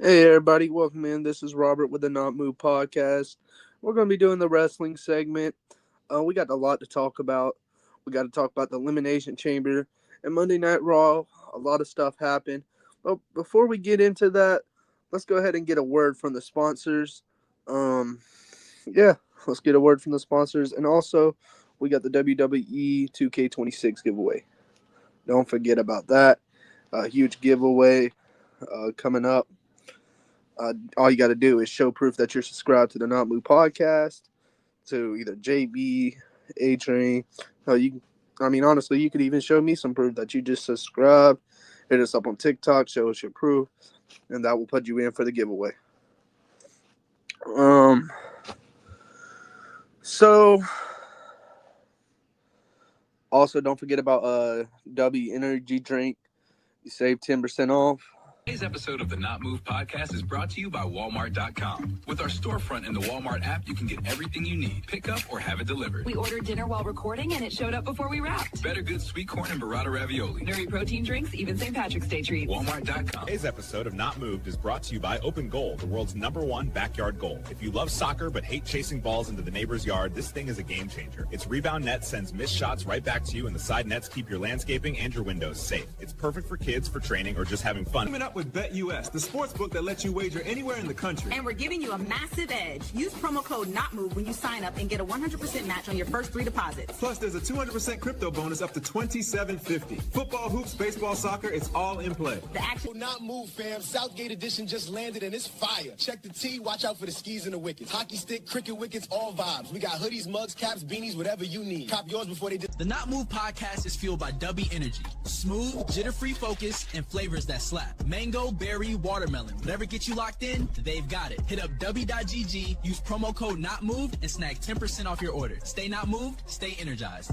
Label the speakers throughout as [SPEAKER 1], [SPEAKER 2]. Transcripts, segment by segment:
[SPEAKER 1] Hey everybody, welcome in. This is Robert with the Not Move podcast. We're going to be doing the wrestling segment. We got a lot to talk about. We got to talk about the Elimination Chamber and Monday Night Raw. A lot of stuff happened. But before we get into that, let's go ahead and get a word from the sponsors. Um, yeah, let's get a word from the sponsors. And also, we got the WWE 2K26 giveaway. Don't forget about that. A huge giveaway coming up. All you got to do is show proof that you're subscribed to the Not Move podcast, to either JB, A Train. Honestly, you could even show me some proof that you just subscribed. Hit us up on TikTok, show us your proof, and that will put you in for the giveaway. So also don't forget about W Energy Drink. You save 10% off.
[SPEAKER 2] Today's episode of the Not Move podcast is brought to you by Walmart.com. With our storefront in the Walmart app, you can get everything you need, pick up or have it delivered.
[SPEAKER 3] We ordered dinner while recording and it showed up before we wrapped.
[SPEAKER 2] Better Good sweet corn and burrata ravioli.
[SPEAKER 3] Nuri protein drinks, even St. Patrick's Day treats.
[SPEAKER 2] Walmart.com.
[SPEAKER 4] Today's episode of Not Moved is brought to you by Open Goal, the world's #1 backyard goal. If you love soccer but hate chasing balls into the neighbor's yard, this thing is a game changer. Its rebound net sends missed shots right back to you, and the side nets keep your landscaping and your windows safe. It's perfect for kids, for training, or just having fun.
[SPEAKER 5] Coming up with BetUS, the sports book that lets you wager anywhere in the country.
[SPEAKER 6] And we're giving you a massive edge. Use promo code NOTMOVE when you sign up and get a 100% match on your first 3 deposits.
[SPEAKER 5] Plus, there's a 200% crypto bonus up to $27.50. Football, hoops, baseball, soccer, it's all in play.
[SPEAKER 6] The actual
[SPEAKER 7] Not Move, fam. Southgate edition just landed and it's fire. Check the tee, watch out for the skis and the wickets. Hockey stick, cricket wickets, all vibes. We got hoodies, mugs, caps, beanies, whatever you need. Cop yours before they
[SPEAKER 8] The Not Move podcast is fueled by W Energy. Smooth, jitter-free focus, and flavors that slap. Mango, berry, watermelon. Whatever gets you locked in, they've got it. Hit up W.GG, use promo code NOTMOVED, and snag 10% off your order. Stay not moved, stay energized.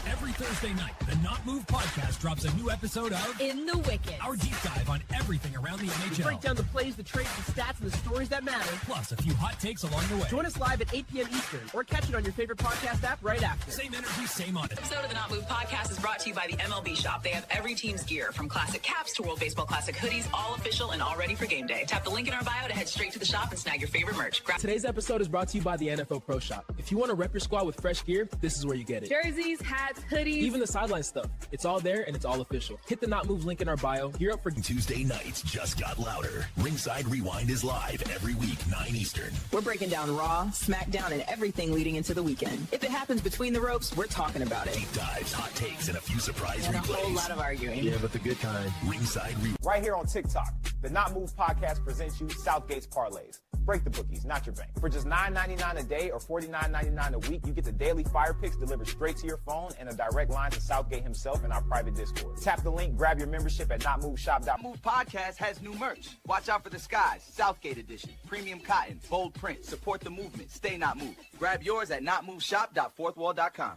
[SPEAKER 9] Every Thursday night, the Not Move podcast drops a new episode of
[SPEAKER 3] In the Wicked.
[SPEAKER 9] our deep dive on everything around the NHL.
[SPEAKER 10] Break down the plays, the trades, the stats, and the stories that matter.
[SPEAKER 9] Plus a few hot takes along the way.
[SPEAKER 10] Join us live at 8 p.m. Eastern or catch it on your favorite podcast app right after.
[SPEAKER 9] Same energy, same on it.
[SPEAKER 3] This episode of the Not Move podcast is brought to you by the MLB Shop. They have every team's gear, from classic caps to World Baseball Classic hoodies, all official and all ready for game day. Tap the link in our bio to head straight to the shop and snag your favorite merch.
[SPEAKER 10] Today's episode is brought to you by the NFL Pro Shop. If you want to rep your squad with fresh gear, this is where you get it.
[SPEAKER 3] Jerseys, hats, hoodies.
[SPEAKER 10] Even the sideline stuff. It's all there and it's all official. Hit the Not Move link in our bio. Gear up for
[SPEAKER 9] Tuesday nights just got louder. Ringside Rewind is live every week, 9 Eastern.
[SPEAKER 6] We're breaking down Raw, SmackDown, and everything leading into the weekend. If it happens between the ropes, we're talking about it.
[SPEAKER 9] Deep dives, hot takes, and a few surprise
[SPEAKER 6] And a
[SPEAKER 9] replays.
[SPEAKER 6] whole lot of arguing.
[SPEAKER 9] Yeah, but the good kind. Ringside Rewind.
[SPEAKER 11] Right here on TikTok, the Not Move podcast presents you Southgate's Parlays. Break the bookies, not your bank. For just $9.99 a day or $49.99 a week, you get the daily fire picks delivered straight to your phone and a direct line to Southgate himself in our private Discord. Tap the link, grab your membership at notmoveshop.com.
[SPEAKER 12] Move Podcast has new merch. Watch out for the skies, Southgate edition, premium cotton, bold print. Support the movement. Stay not moved. Grab yours at notmoveshop.fourthwall.com.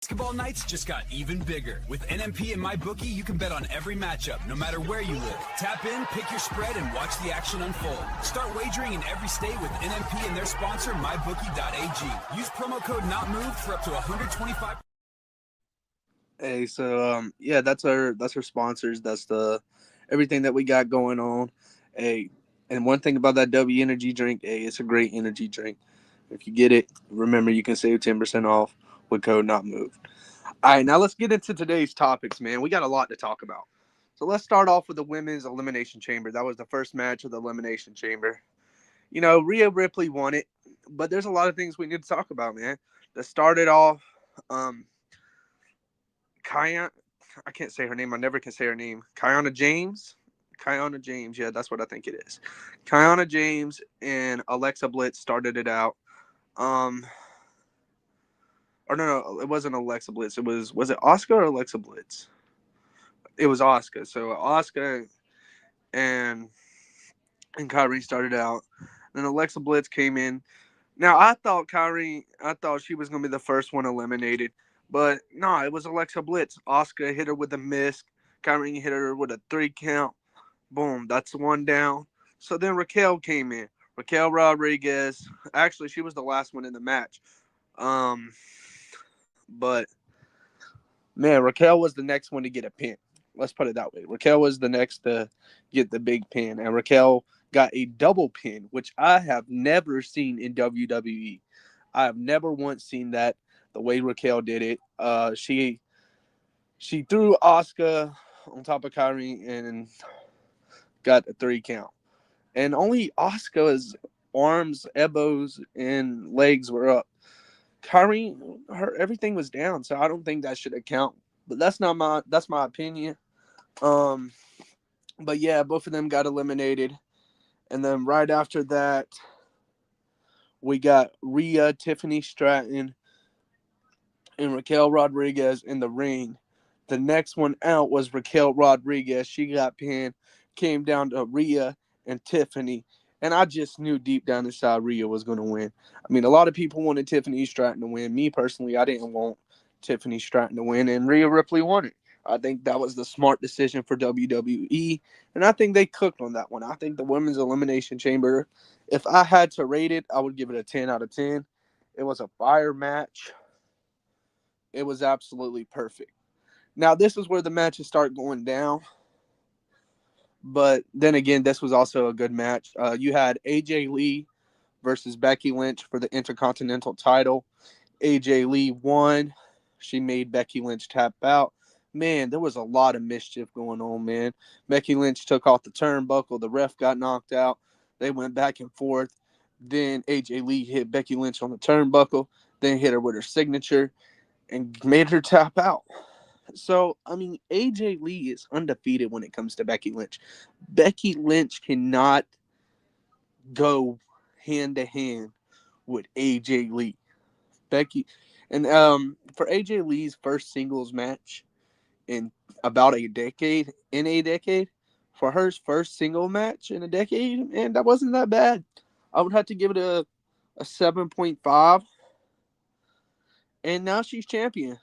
[SPEAKER 2] Basketball nights just got even bigger. With NMP and MyBookie, you can bet on every matchup, no matter where you live. Tap in, pick your spread, and watch the action unfold. Start wagering in every state with NMP and their sponsor, MyBookie.ag. Use promo code NOTMOVED for up to $125.
[SPEAKER 1] Hey, so that's our sponsors. That's the everything that we got going on. Hey, and one thing about that W Energy drink, hey, it's a great energy drink. If you get it, remember you can save 10% off with code not moved. All right, now let's get into today's topics, man. We got a lot to talk about. So let's start off with the women's elimination chamber. That was the first match of the elimination chamber. You know, Rhea Ripley won it, but there's a lot of things we need to talk about, man. That started off, I can't say her name. I never can say her name. Kiana James. Yeah, that's what I think it is. Kiana James and Alexa Bliss started it out. Or no, it wasn't Alexa Bliss. Was it Asuka or Alexa Bliss? It was Asuka. So Asuka and Kyrie started out. Then Alexa Bliss came in. Now I thought she was gonna be the first one eliminated. But no, it was Alexa Bliss. Asuka hit her with a miss. Kyrie hit her with a 3 count. Boom, that's one down. So then Raquel came in. Raquel Rodriguez. Actually, she was the last one in the match. But, man, Raquel was the next one to get a pin. Let's put it that way. Raquel was the next to get the big pin. And Raquel got a double pin, which I have never seen in WWE. I have never once seen that the way Raquel did it. She threw Asuka on top of Kyrie and got a 3 count. And only Asuka's arms, elbows, and legs were up. Kyrie, her everything was down, so I don't think that should account. But that's my opinion. Um, but yeah, both of them got eliminated, and then right after that, we got Rhea, Tiffany Stratton, and Raquel Rodriguez in the ring. The next one out was Raquel Rodriguez. She got pinned, came down to Rhea and Tiffany. And I just knew deep down inside Rhea was going to win. I mean, a lot of people wanted Tiffany Stratton to win. Me personally, I didn't want Tiffany Stratton to win, and Rhea Ripley won it. I think that was the smart decision for WWE, and I think they cooked on that one. I think the Women's Elimination Chamber, if I had to rate it, I would give it a 10 out of 10. It was a fire match. It was absolutely perfect. Now, this is where the matches start going down. But then again, this was also a good match. You had AJ Lee versus Becky Lynch for the Intercontinental title. AJ Lee won. She made Becky Lynch tap out. Man, there was a lot of mischief going on, man. Becky Lynch took off the turnbuckle. The ref got knocked out. They went back and forth. Then AJ Lee hit Becky Lynch on the turnbuckle, then hit her with her signature and made her tap out. So, I mean, AJ Lee is undefeated when it comes to Becky Lynch. Becky Lynch cannot go hand to hand with AJ Lee. For AJ Lee's first singles match in about a decade, for her first single match in a decade, man, that wasn't that bad. I would have to give it a 7.5. And now she's champion.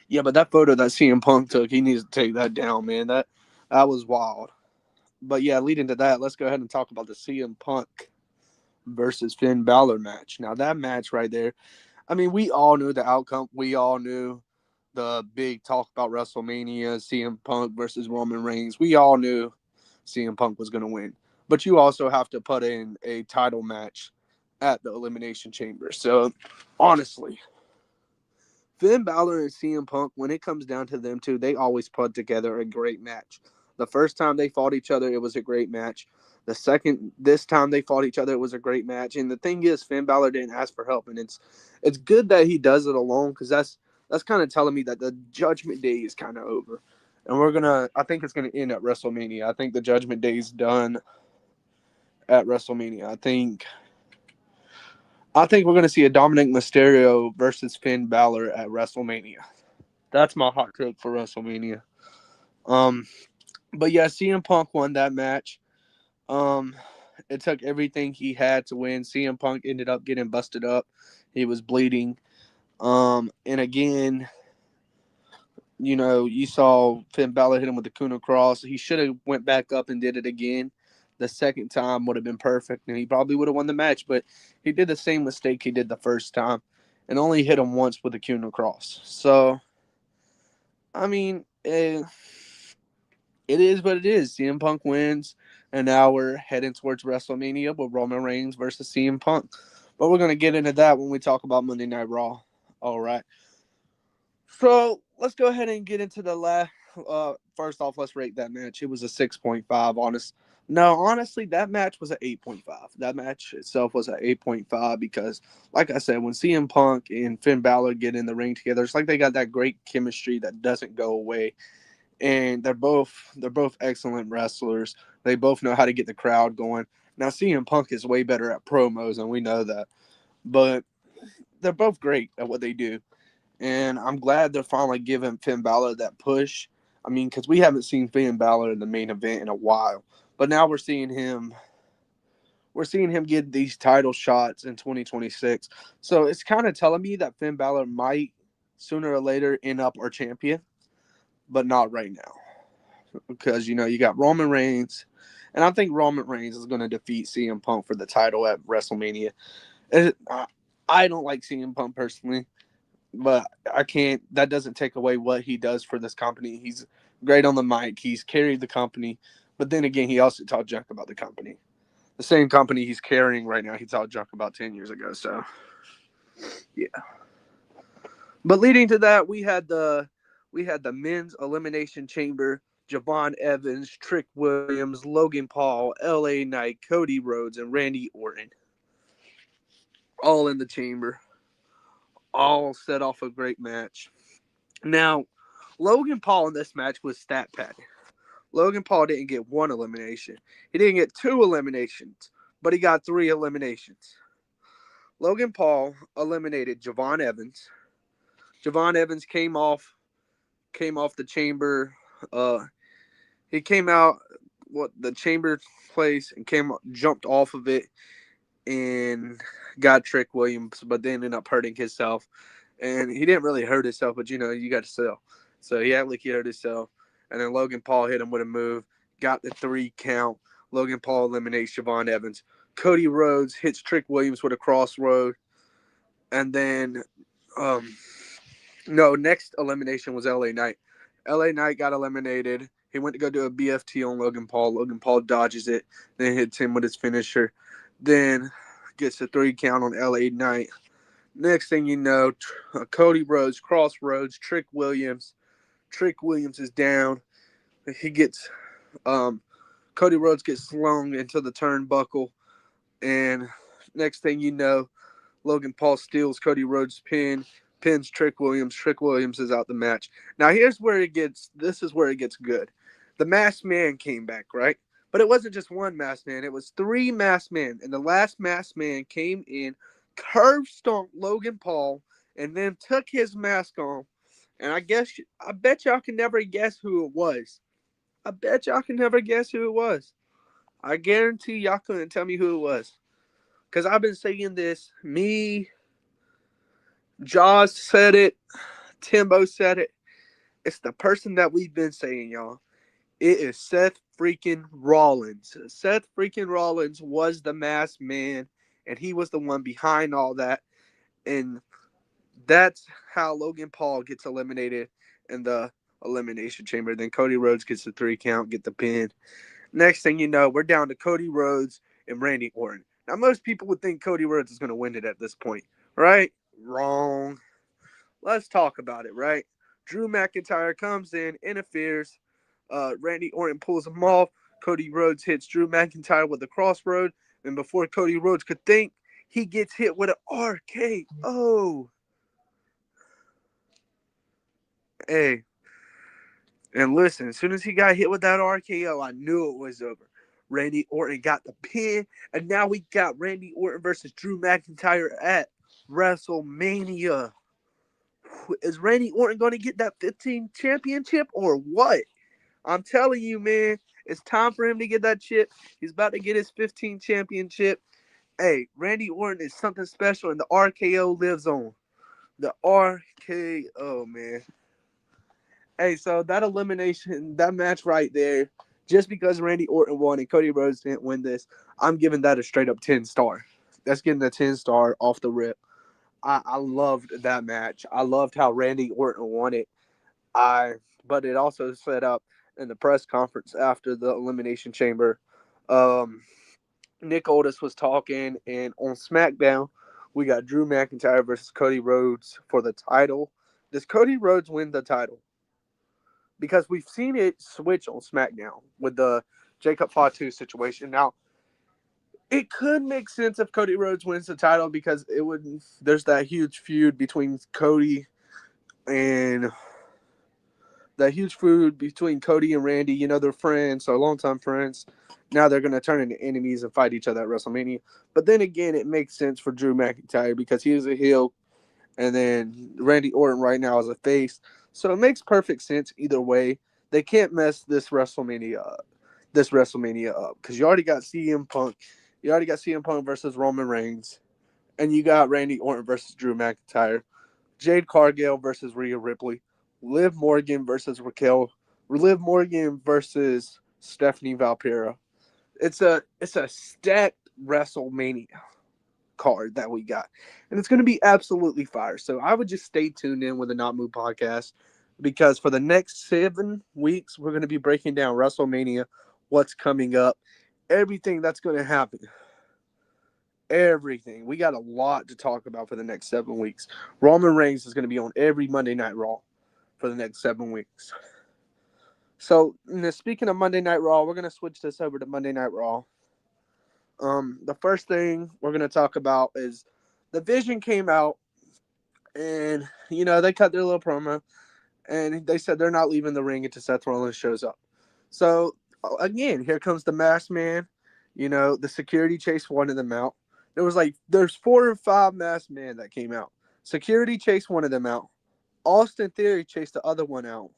[SPEAKER 1] Yeah, but that photo that CM Punk took, he needs to take that down, man. That was wild. But yeah, leading to that, let's go ahead and talk about the CM Punk versus Finn Balor match. Now, that match right there, I mean, we all knew the outcome. We all knew the big talk about WrestleMania, CM Punk versus Roman Reigns. We all knew CM Punk was going to win. But you also have to put in a title match at the Elimination Chamber. So, honestly, Finn Balor and CM Punk, when it comes down to them two, they always put together a great match. The first time they fought each other, it was a great match. This time they fought each other, it was a great match. And the thing is, Finn Balor didn't ask for help, and it's good that he does it alone, because that's kind of telling me that the Judgment Day is kind of over, and I think it's gonna end at WrestleMania. I think the Judgment Day is done at WrestleMania. I think we're going to see a Dominik Mysterio versus Finn Balor at WrestleMania. That's my hot take for WrestleMania. But yeah, CM Punk won that match. It took everything he had to win. CM Punk ended up getting busted up. He was bleeding. And again, you saw Finn Balor hit him with the Kuna Cross. He should have went back up and did it again. The second time would have been perfect, and he probably would have won the match, but he did the same mistake he did the first time and only hit him once with a Kuna Cross. So, I mean, it is what it is. CM Punk wins, and now we're heading towards WrestleMania with Roman Reigns versus CM Punk. But we're going to get into that when we talk about Monday Night Raw. All right. So, let's go ahead and get into the last. First off, let's rate that match. It was a 6.5, honestly, that match was an 8.5. That match itself was an 8.5 because, like I said, when CM Punk and Finn Balor get in the ring together, it's like they got that great chemistry that doesn't go away. And they're both excellent wrestlers. They both know how to get the crowd going. Now, CM Punk is way better at promos, and we know that. But they're both great at what they do. And I'm glad they're finally giving Finn Balor that push. I mean, because we haven't seen Finn Balor in the main event in a while. But now we're seeing him get these title shots in 2026. So it's kind of telling me that Finn Balor might sooner or later end up our champion, but not right now. Because, you got Roman Reigns, and I think Roman Reigns is going to defeat CM Punk for the title at WrestleMania. I don't like CM Punk personally, but that doesn't take away what he does for this company. He's great on the mic. He's carried the company. But then again, he also talked junk about the company. The same company he's carrying right now, he talked junk about 10 years ago. So, yeah. But leading to that, we had the men's elimination chamber. Javon Evans, Trick Williams, Logan Paul, LA Knight, Cody Rhodes, and Randy Orton. All in the chamber. All set off a great match. Now, Logan Paul in this match was stat padded. Logan Paul didn't get one elimination. He didn't get 2 eliminations, but he got 3 eliminations. Logan Paul eliminated Javon Evans. Javon Evans came off the chamber. He came out the chamber place and jumped off of it and got Trick Williams, but then ended up hurting himself. And he didn't really hurt himself, but you got to sell. So he acted like he hurt himself. And then Logan Paul hit him with a move, got the 3 count. Logan Paul eliminates Javon Evans. Cody Rhodes hits Trick Williams with a crossroad. And then, next elimination was LA Knight. LA Knight got eliminated. He went to go do a BFT on Logan Paul. Logan Paul dodges it, then hits him with his finisher. Then gets a 3 count on LA Knight. Next thing you know, Cody Rhodes, crossroads, Trick Williams. Trick Williams is down. He gets Cody Rhodes gets slung into the turnbuckle. And next thing you know, Logan Paul steals Cody Rhodes' pins Trick Williams. Trick Williams is out the match. Now this is where it gets good. The masked man came back, right? But it wasn't just one masked man. It was 3 masked men. And the last masked man came in, curb stomped Logan Paul, and then took his mask off. And I bet y'all can never guess who it was. I guarantee y'all couldn't tell me who it was. Because I've been saying this. Me, Josh said it. Timbo said it. It's the person that we've been saying, y'all. It is Seth freaking Rollins. Seth freaking Rollins was the masked man, and he was the one behind all that. And that's how Logan Paul gets eliminated in the elimination chamber. Then Cody Rhodes gets the 3 count, get the pin. Next thing you know, we're down to Cody Rhodes and Randy Orton. Now, most people would think Cody Rhodes is going to win it at this point, right? Wrong. Let's talk about it, right? Drew McIntyre comes in, interferes. Randy Orton pulls him off. Cody Rhodes hits Drew McIntyre with a crossroad. And before Cody Rhodes could think, he gets hit with an RKO. Hey. And listen, as soon as he got hit with that RKO, I knew it was over. Randy Orton got the pin. And now we got Randy Orton versus Drew McIntyre at WrestleMania. Is Randy Orton going to get that 15th championship or what? I'm telling you, man, it's time for him to get that chip. He's about to get his 15th championship. Hey, Randy Orton is something special, and the RKO lives on. The RKO, man. Hey, so that elimination, that match right there, just because Randy Orton won and Cody Rhodes didn't win this, I'm giving that a straight up 10-star. That's getting a 10-star off the rip. I loved that match. I loved how Randy Orton won it. But it also set up in the press conference after the Elimination Chamber. Nick Aldis was talking, and on SmackDown, we got Drew McIntyre versus Cody Rhodes for the title. Does Cody Rhodes win the title? Because we've seen it switch on SmackDown with the Jacob Fatu situation. Now, it could make sense if Cody Rhodes wins the title because there's that huge feud between Cody and Randy. You know, they're friends, so longtime friends. Now they're going to turn into enemies and fight each other at WrestleMania. But then again, it makes sense for Drew McIntyre because he is a heel, and then Randy Orton right now is a face. So it makes perfect sense either way. They can't mess this WrestleMania up because you already got CM Punk. You already got CM Punk versus Roman Reigns, and you got Randy Orton versus Drew McIntyre, Jade Cargill versus Rhea Ripley, Liv Morgan versus Liv Morgan versus Stephanie Valpera. It's a stacked WrestleMania card that we got, and it's going to be absolutely fire. So I would just stay tuned in with the Not Move podcast because for the next 7 weeks we're going to be breaking down WrestleMania what's coming up, everything that's going to happen. Everything. We got a lot to talk about for the next 7 weeks. Roman Reigns is going to be on every Monday Night Raw for the next 7 weeks. So, speaking of Monday Night Raw, we're going to switch this over to Monday Night Raw. The first thing we're going to talk about is the Vision came out, and, they cut their little promo, and they said they're not leaving the ring until Seth Rollins shows up. So, again, here comes the Masked Man. The security chased one of them out. There's 4 or 5 masked men that came out. Security chased one of them out. Austin Theory chased the other one out.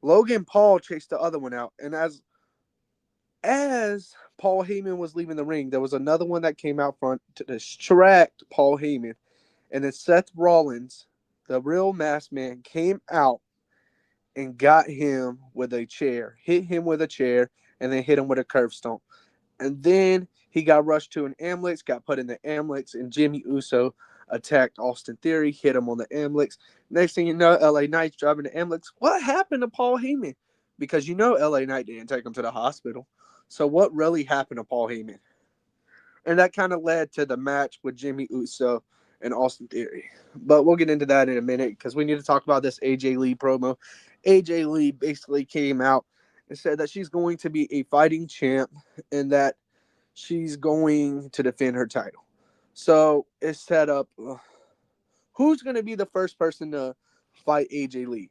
[SPEAKER 1] Logan Paul chased the other one out. And as Paul Heyman was leaving the ring, there was another one that came out front to distract Paul Heyman. And then Seth Rollins, the real masked man, came out and got him with a chair. Hit him with a chair and then hit him with a curb stomp. And then he got rushed to an ambulance, got put in the ambulance, and Jimmy Uso attacked Austin Theory, hit him on the ambulance. Next thing you know, LA Knight's driving the ambulance. What happened to Paul Heyman? Because LA Knight didn't take him to the hospital. So what really happened to Paul Heyman? And that kind of led to the match with Jimmy Uso and Austin Theory. But we'll get into that in a minute because we need to talk about this AJ Lee promo. AJ Lee basically came out and said that she's going to be a fighting champ and that she's going to defend her title. So it's set up. Who's going to be the first person to fight AJ Lee?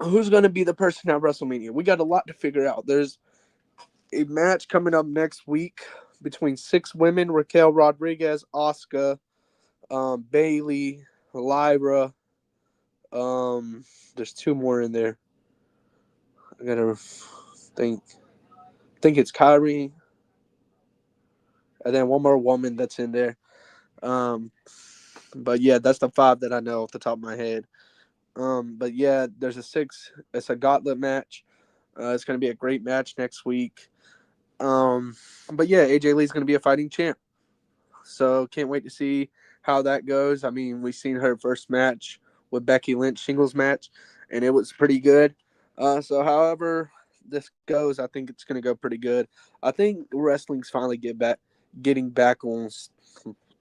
[SPEAKER 1] Who's going to be the person at WrestleMania? We got a lot to figure out. There's a match coming up next week between 6 women: Raquel Rodriguez, Asuka, Bayley, Lyra. There's 2 more in there. I gotta think it's Kyrie, and then one more woman that's in there. But yeah, that's the 5 that I know off the top of my head. But yeah, there's a 6. It's a gauntlet match. It's gonna be a great match next week. But yeah, AJ Lee's gonna be a fighting champ. So can't wait to see how that goes. I mean, we've seen her first match with Becky Lynch singles match, and it was pretty good. So however this goes, I think it's going to go pretty good. I think wrestling's finally getting back on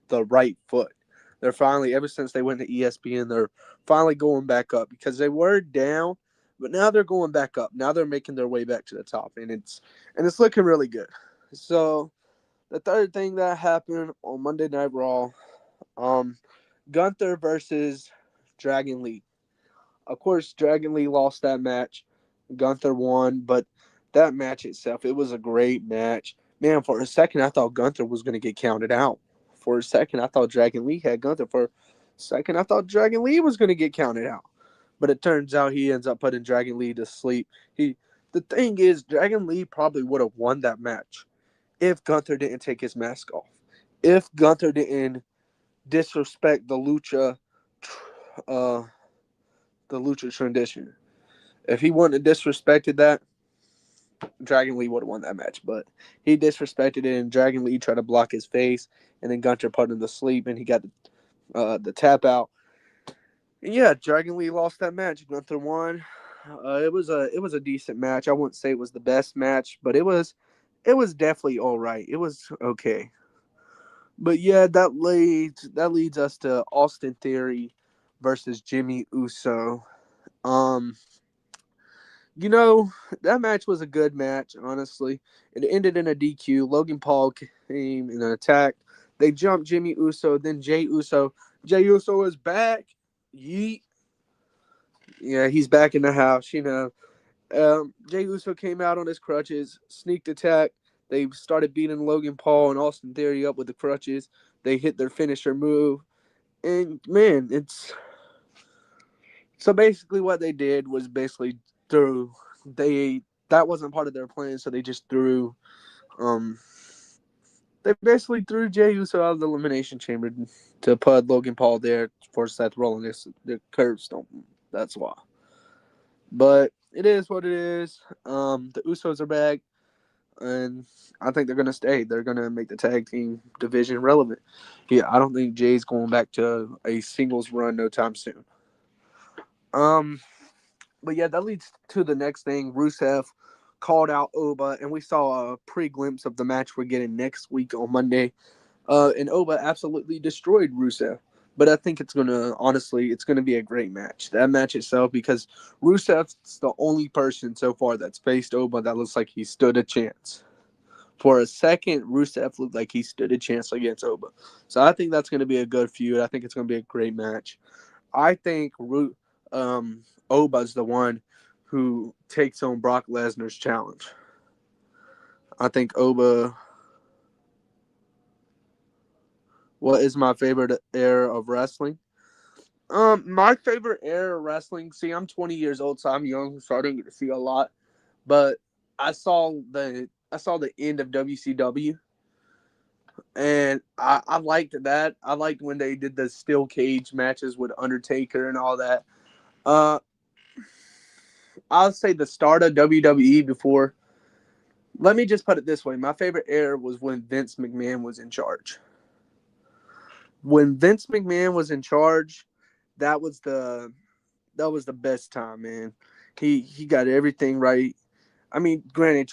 [SPEAKER 1] the right foot. They're finally, ever since they went to ESPN, they're finally going back up because they were down, but now they're going back up. Now they're making their way back to the top, and it's looking really good. So the third thing that happened on Monday Night Raw, Gunther versus Dragon Lee. Of course, Dragon Lee lost that match. Gunther won, but that match itself, it was a great match. Man, for a second, I thought Gunther was going to get counted out. For a second, I thought Dragon Lee had Gunther. For a second, I thought Dragon Lee was going to get counted out. But it turns out he ends up putting Dragon Lee to sleep. The thing is, Dragon Lee probably would have won that match if Gunther didn't take his mask off. If Gunther didn't disrespect the Lucha tradition. If he wouldn't have disrespected that, Dragon Lee would have won that match. But he disrespected it, and Dragon Lee tried to block his face, and then Gunther put him to sleep, and he got the tap out. And yeah, Dragon Lee lost that match. Gunther won. It was a decent match. I wouldn't say it was the best match, but it was definitely all right. It was okay. But yeah, that leads us to Austin Theory versus Jimmy Uso. That match was a good match, honestly. It ended in a DQ. Logan Paul came and attacked. They jumped Jimmy Uso, then Jey Uso. Jey Uso is back. Yeet. Yeah, he's back in the house, Jey Uso came out on his crutches, sneaked attack. They started beating Logan Paul and Austin Theory up with the crutches. They hit their finisher move. And, man, so basically what they did was basically that wasn't part of their plan, so they just threw Jey Uso out of the Elimination Chamber to put Logan Paul there for Seth Rollins, the curb stomp. That's why. But it is what it is. The Usos are back, and I think they're going to stay. They're going to make the tag team division relevant. Yeah, I don't think Jay's going back to a singles run no time soon. But yeah, that leads to the next thing. Rusev called out Oba, and we saw a pre-glimpse of the match we're getting next week on Monday. And Oba absolutely destroyed Rusev. But I think it's going to be a great match. That match itself, because Rusev's the only person so far that's faced Oba that looks like he stood a chance. For a second, Rusev looked like he stood a chance against Oba. So I think that's going to be a good feud. I think it's going to be a great match. I think Oba's the one who takes on Brock Lesnar's challenge. I think Oba... What is my favorite era of wrestling? My favorite era of wrestling. See, I'm 20 years old, so I'm young, so I didn't get to see a lot. But I saw the end of WCW, and I liked that. I liked when they did the steel cage matches with Undertaker and all that. I'll say the start of WWE before. Let me just put it this way: my favorite era was when Vince McMahon was in charge. When Vince McMahon was in charge, that was the best time, man. He got everything right. I mean, granted,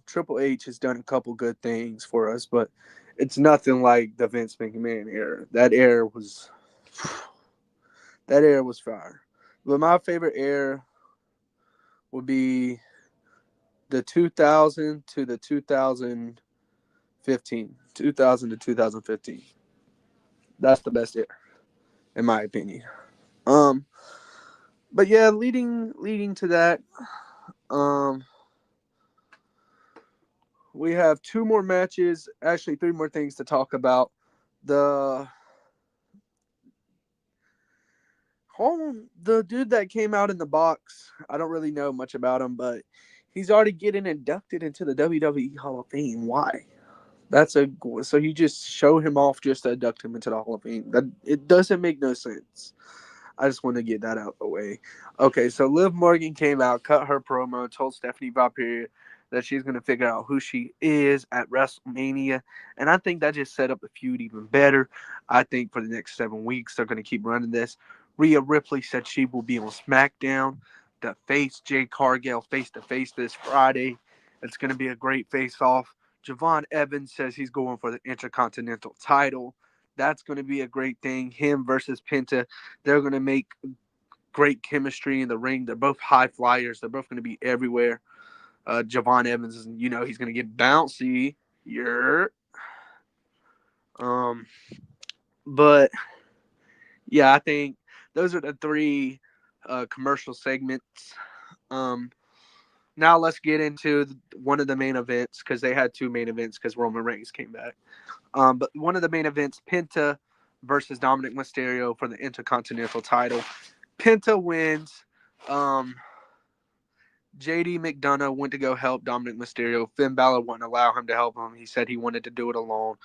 [SPEAKER 1] Triple H has done a couple good things for us, but it's nothing like the Vince McMahon era. That era was fire. But my favorite era would be the 2000 to the 2015. 2000 to 2015. That's the best era, in my opinion. But yeah, leading to that, we have two more matches, actually three more things to talk about. The dude that came out in the box, I don't really know much about him, but he's already getting inducted into the WWE Hall of Fame. Why? So you just show him off just to induct him into the Hall of Fame. It doesn't make no sense. I just want to get that out of the way. Okay, so Liv Morgan came out, cut her promo, told Stephanie Vampire that she's going to figure out who she is at WrestleMania. And I think that just set up the feud even better. I think for the next 7 weeks, they're going to keep running this. Rhea Ripley said she will be on SmackDown to face Jade Cargill face-to-face this Friday. It's going to be a great face-off. Javon Evans says he's going for the Intercontinental title. That's going to be a great thing. Him versus Penta. They're going to make great chemistry in the ring. They're both high flyers. They're both going to be everywhere. Javon Evans, he's going to get bouncy. But, yeah, I think those are the three commercial segments. Now let's get into one of the main events, because they had two main events because Roman Reigns came back. But one of the main events, Penta versus Dominik Mysterio for the Intercontinental title. Penta wins. JD McDonough went to go help Dominik Mysterio. Finn Balor wouldn't allow him to help him. He said he wanted to do it alone.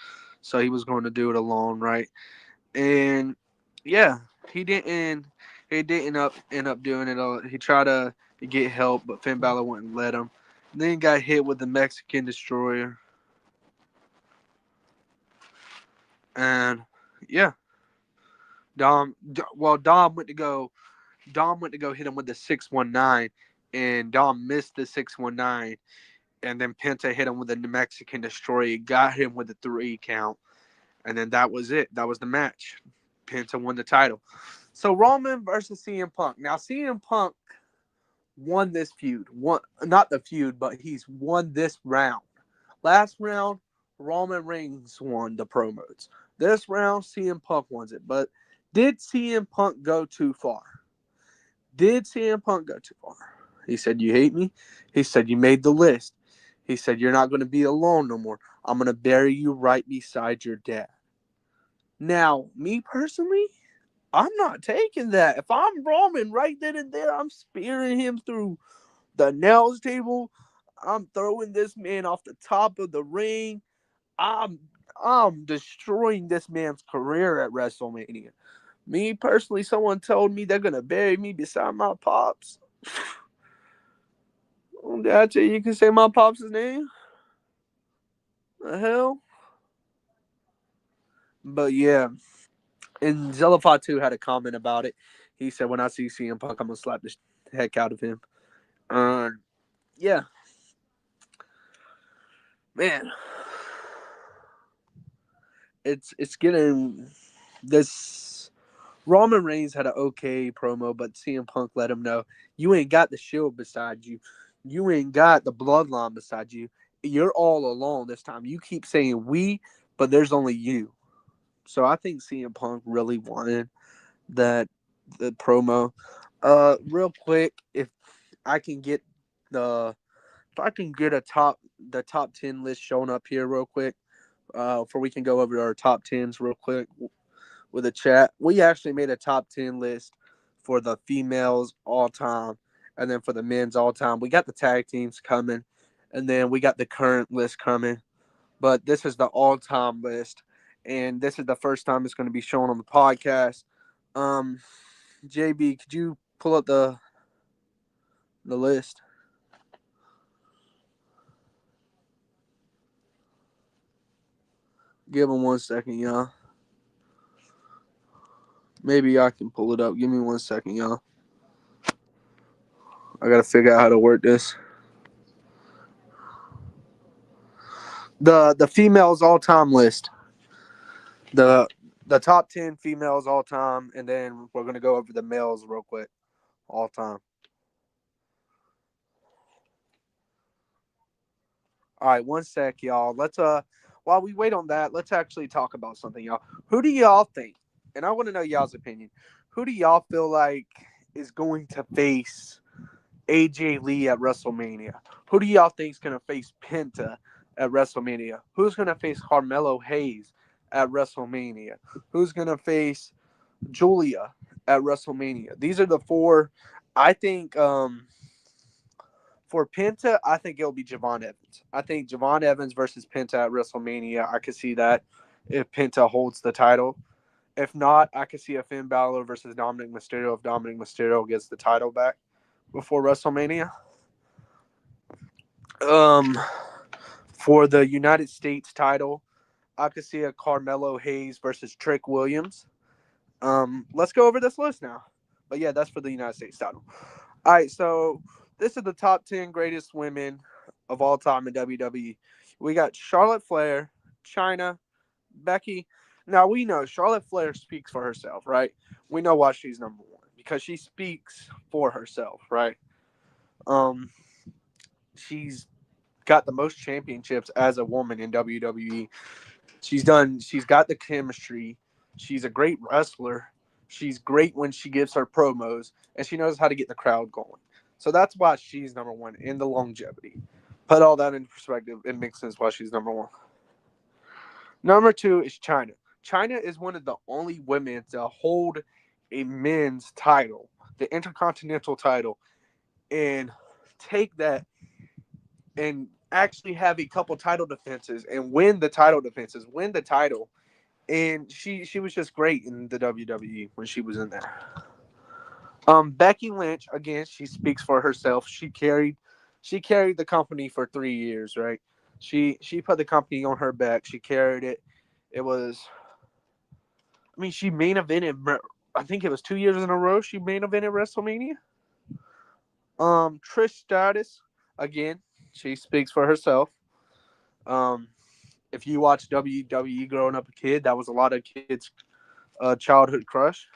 [SPEAKER 1] So he was going to do it alone, right? And, yeah, he didn't end up doing it all. He tried to get help, but Finn Balor wouldn't let him. Then got hit with the Mexican Destroyer. And yeah, Dom went to go hit him with the 619, and Dom missed the 619, and then Penta hit him with the Mexican Destroyer, got him with the 3 count, and then that was it. That was the match. Penta won the title. So Roman versus CM Punk. Now CM Punk won this feud. Not the feud, but he's won this round. Last round, Roman Reigns won the promos. This round, CM Punk wins it. But did CM Punk go too far? He said, "You hate me?" He said, "You made the list." He said, "You're not going to be alone no more. I'm going to bury you right beside your dad." Now, me personally, I'm not taking that. If I'm Roman right then and there, I'm spearing him through the nails table. I'm throwing this man off the top of the ring. I'm destroying this man's career at WrestleMania. Me personally, someone told me they're gonna bury me beside my pops. Did I tell you can say my pops' name? The hell? But yeah. And Zelafatu had a comment about it. He said, "When I see CM Punk, I'm gonna slap the heck out of him." Yeah. Man. It's getting this. Roman Reigns had an okay promo, but CM Punk let him know you ain't got the Shield beside you. You ain't got the Bloodline beside you. You're all alone this time. You keep saying we, but there's only you. So I think CM Punk really wanted the promo. Real quick, I can get if I can get the top 10 list shown up here real quick, before we can go over our top 10s real quick with a chat. We actually made a top 10 list for the females all time, and then for the men's all time. We got the tag teams coming, and then we got the current list coming. But this is the all time list, and this is the first time it's going to be shown on the podcast. JB, could you pull up the list? Give him 1 second, y'all. Maybe I can pull it up. Give me 1 second, y'all. I gotta figure out how to work this. The females all time list. The top 10 females all time, and then we're gonna go over the males real quick, all time. All right, 1 sec, y'all. Let's while we wait on that, let's actually talk about something, y'all. Who do y'all think? And I want to know y'all's opinion. Who do y'all feel like is going to face AJ Lee at WrestleMania? Who do y'all think is going to face Penta at WrestleMania? Who's going to face Carmelo Hayes at WrestleMania? Who's going to face Julia at WrestleMania? These are the four. I think for Penta, I think it'll be Javon Evans. I think Javon Evans versus Penta at WrestleMania. I could see that if Penta holds the title. If not, I could see a Finn Balor versus Dominik Mysterio if Dominik Mysterio gets the title back before WrestleMania. For the United States title, I could see a Carmelo Hayes versus Trick Williams. Let's go over this list now. But yeah, that's for the United States title. All right, so this is the top 10 greatest women of all time in WWE. We got Charlotte Flair, Chyna, Becky. Now, we know Charlotte Flair speaks for herself, right? We know why she's number one, because she speaks for herself, right? She's got the most championships as a woman in WWE. She's got the chemistry. She's a great wrestler. She's great when she gives her promos, and she knows how to get the crowd going. So that's why she's number one, in the longevity. Put all that in perspective, it makes sense why she's number one. Number two is Chyna. Chyna is one of the only women to hold a men's title, the Intercontinental title, and take that and actually have a couple title defenses and win the title. And she was just great in the WWE when she was in there. Becky Lynch, again, she speaks for herself. She carried the company for 3 years, right? She put the company on her back. She carried it. It was, she main evented, I think it was 2 years in a row she main evented WrestleMania. Trish Stratus, again, she speaks for herself. If you watch WWE growing up a kid, that was a lot of kids' childhood crush.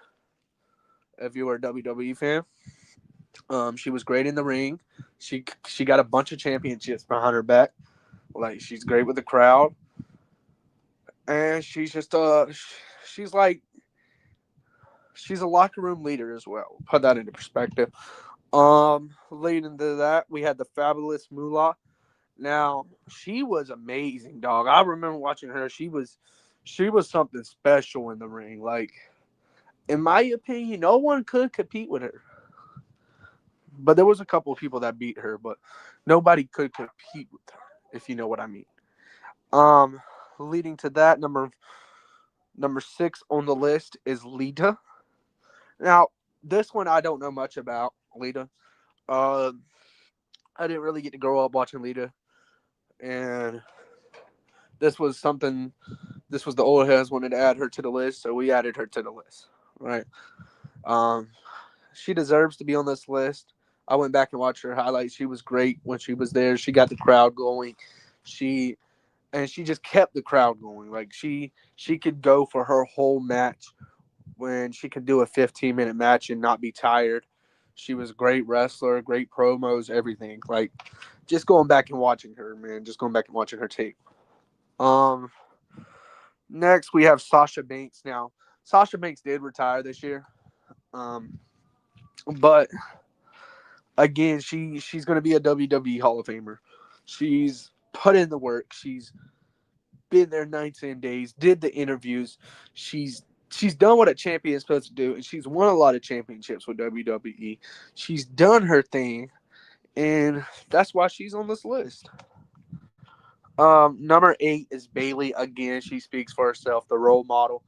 [SPEAKER 1] If you were a WWE fan, she was great in the ring. She got a bunch of championships behind her back. Like, she's great with the crowd, and she's just she's a locker room leader as well. Put that into perspective. Leading to that, we had the fabulous Moolah. Now, she was amazing, dog. I remember watching her. She was something special in the ring. Like, in my opinion, no one could compete with her. But there was a couple of people that beat her, but nobody could compete with her, if you know what I mean. Leading to that, number 6 on the list is Lita. Now, this one I don't know much about, Lita. I didn't really get to grow up watching Lita. And this was the old heads wanted to add her to the list, so we added her to the list, right? She deserves to be on this list. I went back and watched her highlights. She was great when she was there. She got the crowd going. She just kept the crowd going. Like she could go for her whole match when she could do a 15-minute match and not be tired. She was a great wrestler, great promos, everything. Like just going back and watching her, man. Just going back and watching her tape. Next we have Sasha Banks. Now Sasha Banks did retire this year, but again, she's going to be a WWE Hall of Famer. She's put in the work. She's been there 19 days, did the interviews. She's done what a champion is supposed to do, and she's won a lot of championships with WWE. She's done her thing, and that's why she's on this list. Number 8 is Bayley. Again, she speaks for herself, the role model.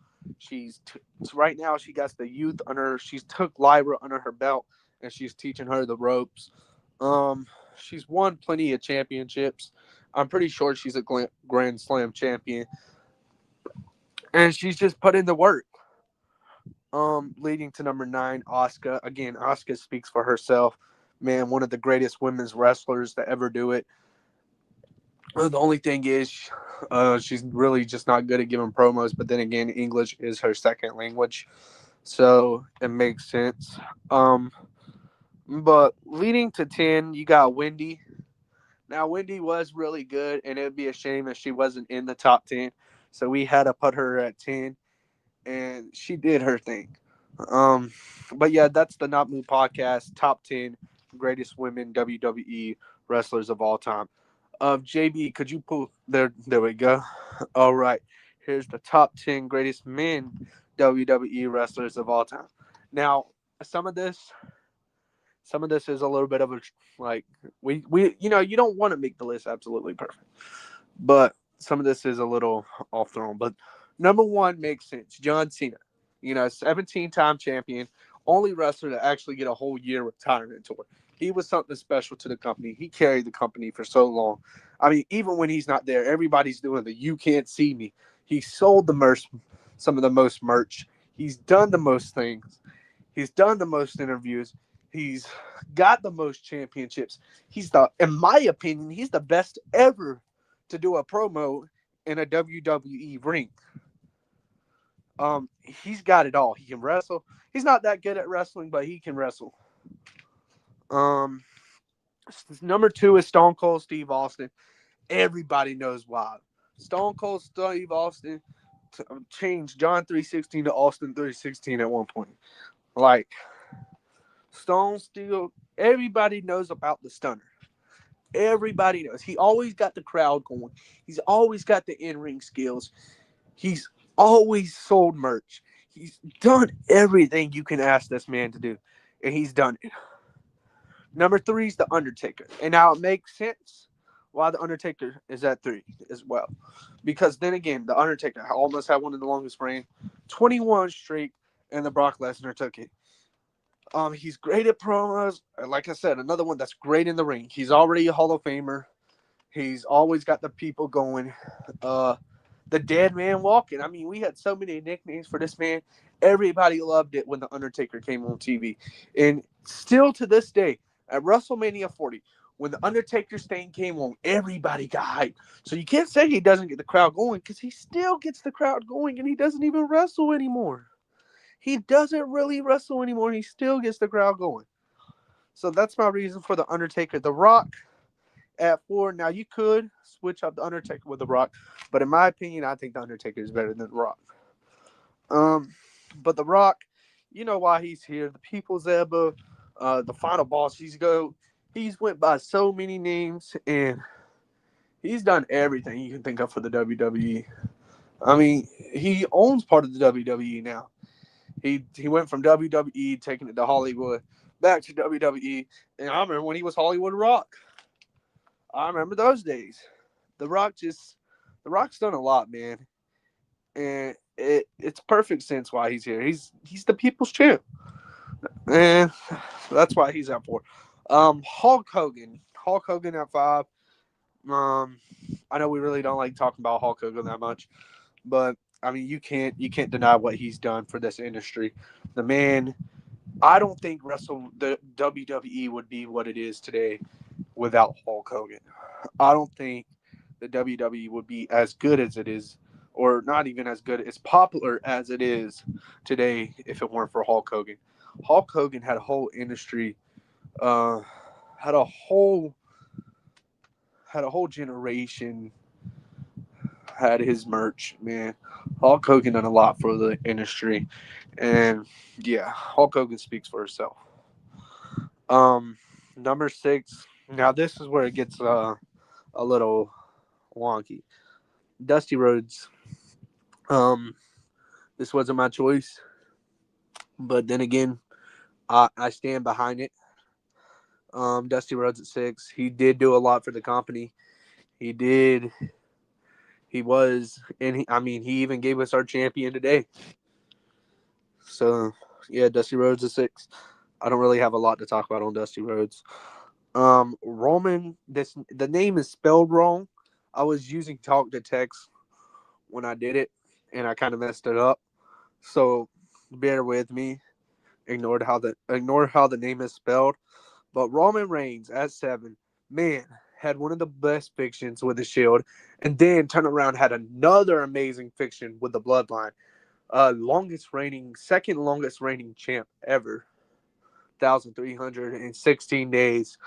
[SPEAKER 1] Right now she got the youth under her. She's took Lyra under her belt, and she's teaching her the ropes. She's won plenty of championships. I'm pretty sure she's a Grand Slam champion, and she's just put in the work. Leading to number 9, Asuka. Again, Asuka speaks for herself. Man, one of the greatest women's wrestlers to ever do it. The only thing is, she's really just not good at giving promos. But then again, English is her second language, so it makes sense. But leading to 10, you got Wendy. Now, Wendy was really good, and it would be a shame if she wasn't in the top 10. So we had to put her at 10, and she did her thing. But yeah, that's the Not Move podcast, top 10 greatest women WWE wrestlers of all time. JB, could you pull there? There we go. All right, here's the top 10 greatest men WWE wrestlers of all time. Now, some of this is a little bit of a like we you don't want to make the list absolutely perfect, but some of this is a little off throne. But number 1 makes sense. John Cena, 17-time champion, only wrestler to actually get a whole year retirement tour. He was something special to the company. He carried the company for so long. I mean, even when he's not there, everybody's doing the "you can't see me." He sold the merch, some of the most merch. He's done the most things. He's done the most interviews. He's got the most championships. In my opinion, he's the best ever to do a promo in a WWE ring. He's got it all. He can wrestle. He's not that good at wrestling, but he can wrestle. Number 2 is Stone Cold Steve Austin. Everybody knows why. Stone Cold Steve Austin changed John 3:16 to Austin 3:16 at one point. Like, Stone still, everybody knows about the stunner. Everybody knows. He always got the crowd going. He's always got the in-ring skills. He's always sold merch. He's done everything you can ask this man to do, and he's done it. Number 3 is The Undertaker. And now it makes sense why The Undertaker is at 3 as well. Because then again, The Undertaker almost had one of the longest reigns, 21 streak, and the Brock Lesnar took it. He's great at promos. Like I said, another one that's great in the ring. He's already a Hall of Famer. He's always got the people going. The Dead Man Walking. I mean, we had so many nicknames for this man. Everybody loved it when The Undertaker came on TV. And still to this day, at WrestleMania 40, when The Undertaker's thing came on, everybody got hyped. So you can't say he doesn't get the crowd going, because he still gets the crowd going, and he doesn't even wrestle anymore. He doesn't really wrestle anymore. He still gets the crowd going. So that's my reason for The Undertaker. The Rock at 4. Now, you could switch up The Undertaker with The Rock, but in my opinion, I think The Undertaker is better than The Rock. But The Rock, you know why he's here. The People's Elbow, the Final Boss. He's went by so many names, and he's done everything you can think of for the WWE. I mean, he owns part of the WWE now. He went from WWE, taking it to Hollywood, back to WWE, and I remember when he was Hollywood Rock. I remember those days. The Rock's done a lot, man, and it's perfect sense why he's here. He's the people's champ, and that's why he's at 4. Hulk Hogan at 5. I know we really don't like talking about Hulk Hogan that much, but I mean, you can't deny what he's done for this industry. The man I don't think the WWE would be what it is today without Hulk Hogan. I don't think the WWE would be as good as it is, or not even as good, as popular as it is today if it weren't for Hulk Hogan. Hulk Hogan had a whole industry, uh, had a whole generation, had his merch, man. Hulk Hogan done a lot for the industry, and yeah, Hulk Hogan speaks for himself. Number 6. Now this is where it gets a little wonky. Dusty Rhodes. Um, this wasn't my choice, but then again, I stand behind it. Dusty Rhodes at 6. He did do a lot for the company. He did. He was, and he even gave us our champion today. So, yeah, Dusty Rhodes at 6. I don't really have a lot to talk about on Dusty Rhodes. Roman, the name is spelled wrong. I was using talk to text when I did it, and I kind of messed it up. So, bear with me. Ignore how the name is spelled. But Roman Reigns at 7, man, had one of the best fictions with the Shield, and then turned around had another amazing fiction with the Bloodline. Second longest reigning champ ever, 1,316 days.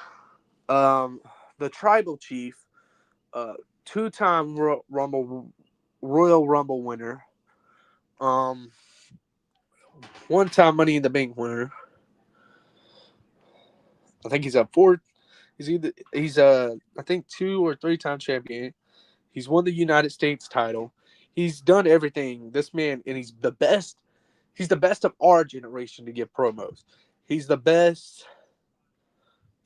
[SPEAKER 1] The Tribal Chief, two-time Royal Rumble winner, one-time Money in the Bank winner. I think he's a four. He's I think 2 or 3-time champion. He's won the United States title. He's done everything. This man, and he's the best. He's the best of our generation to give promos. He's the best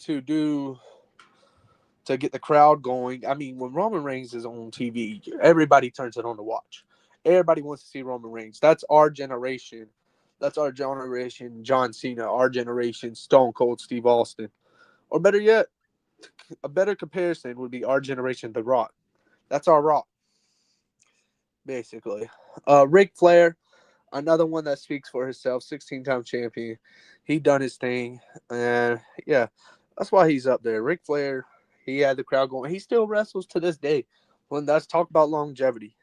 [SPEAKER 1] to get the crowd going. I mean, when Roman Reigns is on TV, everybody turns it on to watch. Everybody wants to see Roman Reigns. That's our generation. That's our generation, John Cena. Our generation, Stone Cold Steve Austin. Or better yet, a better comparison would be our generation, The Rock. That's our Rock, basically. Ric Flair, another one that speaks for himself, 16-time champion. He done his thing, and yeah, that's why he's up there. Ric Flair, he had the crowd going. He still wrestles to this day. When that's talk about longevity.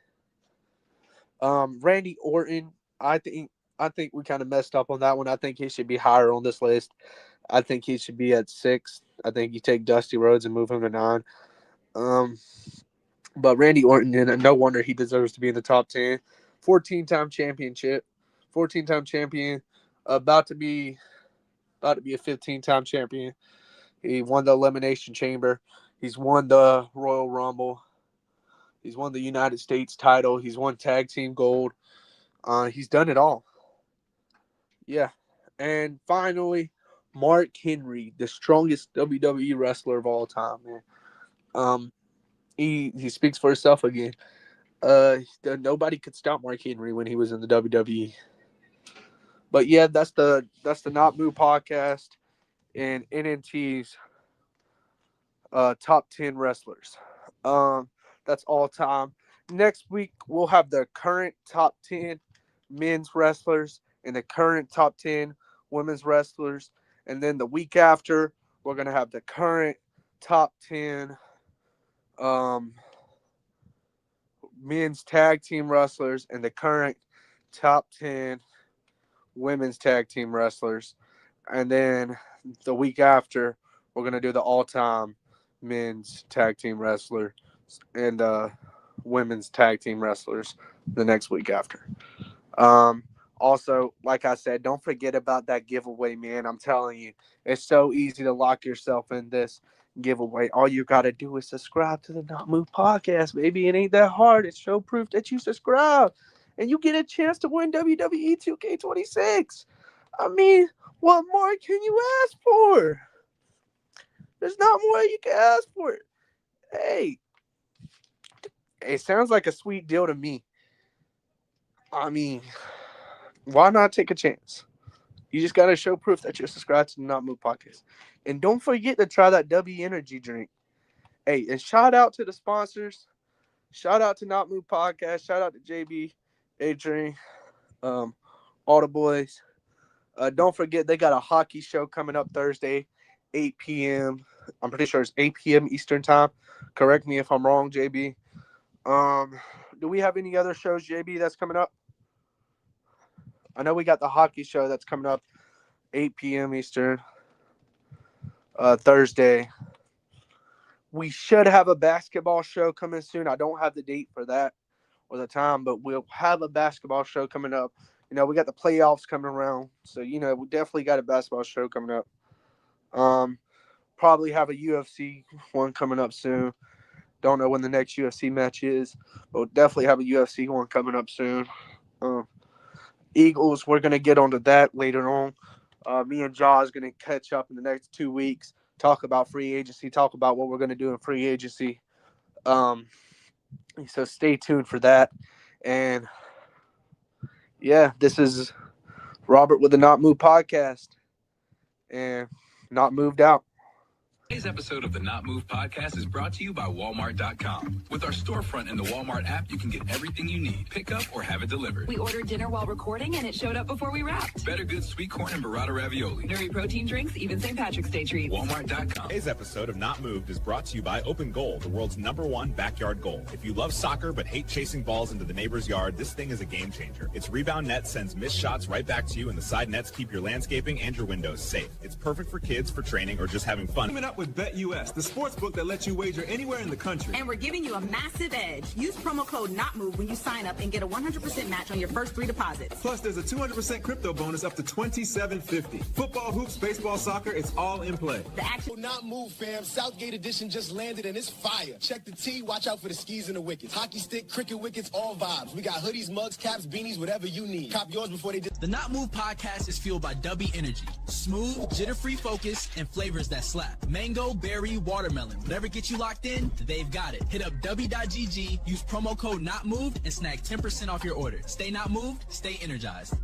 [SPEAKER 1] Randy Orton, I think we kind of messed up on that one. I think he should be higher on this list. I think he should be at 6. I think you take Dusty Rhodes and move him to 9. But Randy Orton, and no wonder he deserves to be in the top 10. 14-time championship, 14-time champion, about to be a 15-time champion. He won the Elimination Chamber. He's won the Royal Rumble. He's won the United States title. He's won Tag Team Gold. He's done it all. Yeah. And finally, Mark Henry, the strongest WWE wrestler of all time, man. He speaks for himself again. Nobody could stop Mark Henry when he was in the WWE. But yeah, that's the Not Move podcast and NNT's top 10 wrestlers. That's all time. Next week we'll have the current top 10 men's wrestlers and the current top 10 women's wrestlers, and then the week after we're gonna have the current top 10 men's tag team wrestlers and the current top 10 women's tag team wrestlers. And then the week after, we're going to do the all-time men's tag team wrestler and women's tag team wrestlers the next week after. Also, like I said, don't forget about that giveaway, man. I'm telling you, it's so easy to lock yourself in this giveaway. All you got to do is subscribe to the Not Move podcast, baby. It ain't that hard. It's show proof that you subscribe, and you get a chance to win WWE 2K26. I mean, what more can you ask for? There's not more you can ask for. Hey, it sounds like a sweet deal to me. I mean, why not take a chance? You just got to show proof that you're subscribed to the Not Move podcast. And don't forget to try that W Energy drink. Hey, and shout out to the sponsors. Shout out to Not Move podcast. Shout out to JB, Adrian, all the boys. Don't forget, they got a hockey show coming up Thursday, 8 p.m. I'm pretty sure it's 8 p.m. Eastern time. Correct me if I'm wrong, JB. Do we have any other shows, JB, that's coming up? I know we got the hockey show that's coming up 8 p.m. Eastern Thursday. We should have a basketball show coming soon. I don't have the date for that or the time, but we'll have a basketball show coming up. You know, we got the playoffs coming around, so, you know, we definitely got a basketball show coming up. Probably have a UFC one coming up soon. Don't know when the next UFC match is, but we'll definitely have a UFC one coming up soon. Eagles, we're going to get onto that later on. Me and Jaw is going to catch up in the next 2 weeks, talk about free agency, talk about what we're going to do in free agency. So stay tuned for that. And yeah, this is Robert with the Not Move podcast, and Not Moved Out.
[SPEAKER 2] Today's episode of the Not Move podcast is brought to you by Walmart.com. With our storefront in the Walmart app, you can get everything you need, pick up or have it delivered.
[SPEAKER 3] We ordered dinner while recording and it showed up before we wrapped.
[SPEAKER 2] Better good sweet corn and burrata ravioli.
[SPEAKER 3] Nuri protein drinks, even St. Patrick's Day treats.
[SPEAKER 2] Walmart.com.
[SPEAKER 4] Today's episode of Not Moved is brought to you by Open Goal, the world's #1 backyard goal. If you love soccer but hate chasing balls into the neighbor's yard, this thing is a game changer. Its rebound net sends missed shots right back to you, and the side nets keep your landscaping and your windows safe. It's perfect for kids, for training, or just having fun.
[SPEAKER 5] Coming up with BetUS, the sports book that lets you wager anywhere in the country.
[SPEAKER 6] And we're giving you a massive edge. Use promo code NOTMOVE when you sign up and get a 100% match on your first 3 deposits.
[SPEAKER 5] Plus, there's a 200% crypto bonus up to $27.50. Football, hoops, baseball, soccer, it's all in play.
[SPEAKER 7] The actual Not Move, fam. Southgate edition just landed and it's fire. Check the tee, watch out for the skis and the wickets. Hockey stick, cricket wickets, all vibes. We got hoodies, mugs, caps, beanies, whatever you need. Cop yours before they
[SPEAKER 8] The Not Move podcast is fueled by W Energy. Smooth, jitter-free focus, and flavors that slap. Mango, berry, watermelon. Whatever gets you locked in, they've got it. Hit up W.GG, use promo code NOTMOVED, and snag 10% off your order. Stay not moved, stay energized.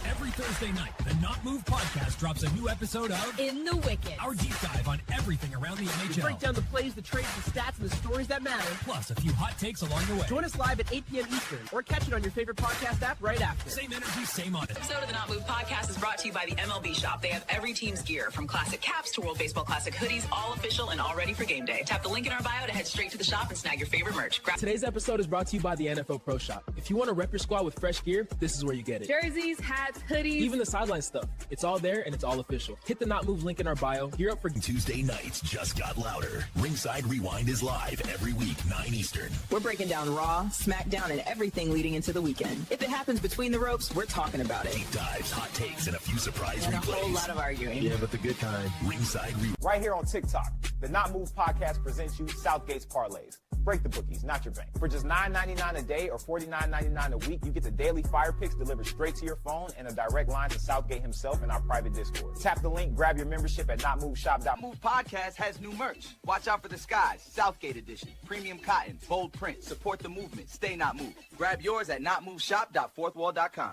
[SPEAKER 13] Every Thursday night, the Not Move podcast drops a new episode of
[SPEAKER 14] In the Wicked,
[SPEAKER 13] our deep dive on everything around the NHL.
[SPEAKER 10] We break down the plays, the trades, the stats, and the stories that matter.
[SPEAKER 13] Plus a few hot takes along the way.
[SPEAKER 10] Join us live at 8 p.m. Eastern, or catch it on your favorite podcast app right after.
[SPEAKER 13] Same energy, same on it.
[SPEAKER 3] This episode of the Not Move podcast is brought to you by the MLB Shop. They have every team's gear, from classic caps to World Baseball Classic hoodies, all official and all ready for game day. Tap the link in our bio to head straight to the shop and snag your favorite merch.
[SPEAKER 10] Today's episode is brought to you by the NFL Pro Shop. If you want to rep your squad with fresh gear, this is where you get it.
[SPEAKER 14] jerseys, hats, hoodies,
[SPEAKER 10] even the sideline stuff. It's all there and it's all official. Hit the Not Move link in our bio. Gear up for
[SPEAKER 9] Tuesday nights just got louder. Ringside Rewind is live every week, 9 Eastern.
[SPEAKER 3] We're breaking down Raw, SmackDown, and everything leading into the weekend. If it happens between the ropes, we're talking about it.
[SPEAKER 9] Deep dives, hot takes, and a few surprise
[SPEAKER 3] And
[SPEAKER 9] replays.
[SPEAKER 3] a whole lot of arguing.
[SPEAKER 9] Yeah, but the good kind. Ringside Rewind.
[SPEAKER 11] Right here on TikTok, the Not Move podcast presents you Southgate's Parlays. Break the bookies, not your bank. For just $9.99 a day or $49.99 a week, you get the daily fire picks delivered straight to your phone and a direct line to Southgate himself in our private Discord. Tap the link, grab your membership at notmoveshop.com.
[SPEAKER 12] Move Podcast has new merch. Watch out for the skies, Southgate edition, premium cotton, bold print. Support the movement. Stay not moved. Grab yours at notmoveshop.fourthwall.com.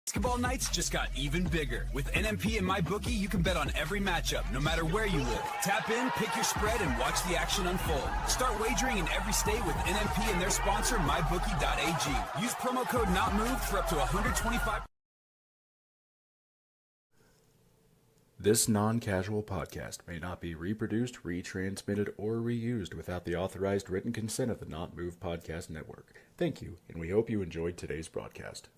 [SPEAKER 2] Basketball nights just got even bigger. With NMP and MyBookie, you can bet on every matchup, no matter where you live. Tap in, pick your spread, and watch the action unfold. Start wagering in every state with NMP and their sponsor, MyBookie.ag. Use promo code NOTMOVED for up to $125.
[SPEAKER 15] This non-casual podcast may not be reproduced, retransmitted, or reused without the authorized written consent of the Not Move Podcast Network. Thank you, and we hope you enjoyed today's broadcast.